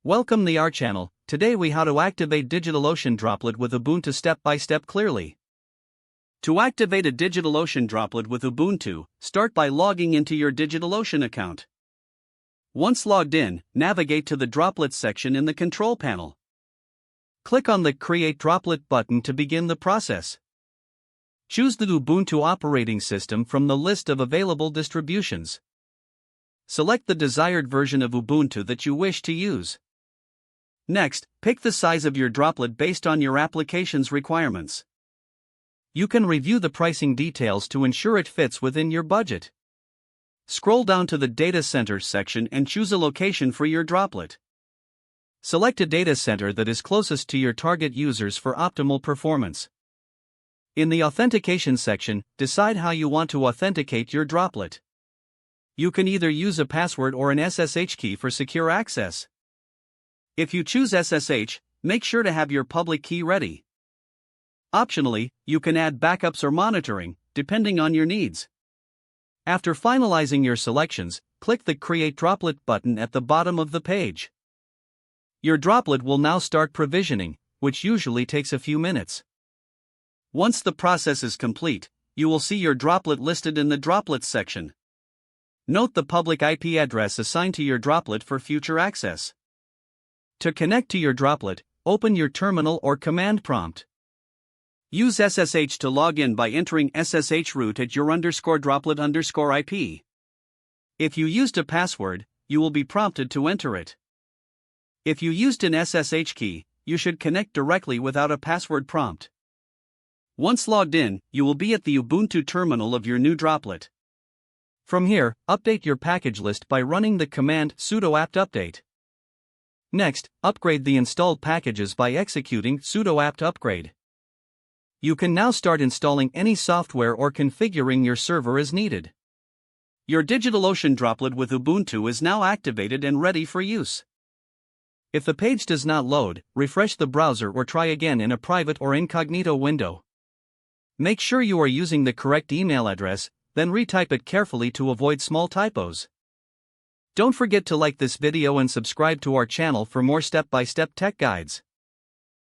Welcome to our channel. Today we how to activate DigitalOcean Droplet with Ubuntu step by step clearly. To activate a DigitalOcean Droplet with Ubuntu, start by logging into your DigitalOcean account. Once logged in, navigate to the Droplets section in the control panel. Click on the Create Droplet button to begin the process. Choose the Ubuntu operating system from the list of available distributions. Select the desired version of Ubuntu that you wish to use. Next, pick the size of your droplet based on your application's requirements. You can review the pricing details to ensure it fits within your budget. Scroll down to the Data Center section and choose a location for your droplet. Select a data center that is closest to your target users for optimal performance. In the Authentication section, decide how you want to authenticate your droplet. You can either use a password or an SSH key for secure access. If you choose SSH, make sure to have your public key ready. Optionally, you can add backups or monitoring, depending on your needs. After finalizing your selections, click the Create Droplet button at the bottom of the page. Your droplet will now start provisioning, which usually takes a few minutes. Once the process is complete, you will see your droplet listed in the Droplets section. Note the public IP address assigned to your droplet for future access. To connect to your droplet, open your terminal or command prompt. Use SSH to log in by entering SSH root at your _droplet_IP. If you used a password, you will be prompted to enter it. If you used an SSH key, you should connect directly without a password prompt. Once logged in, you will be at the Ubuntu terminal of your new droplet. From here, update your package list by running the command sudo apt update. Next, upgrade the installed packages by executing sudo apt upgrade. You can now start installing any software or configuring your server as needed. Your DigitalOcean Droplet with Ubuntu is now activated and ready for use. If the page does not load, refresh the browser or try again in a private or incognito window. Make sure you are using the correct email address, then retype it carefully to avoid small typos. Don't forget to like this video and subscribe to our channel for more step-by-step tech guides.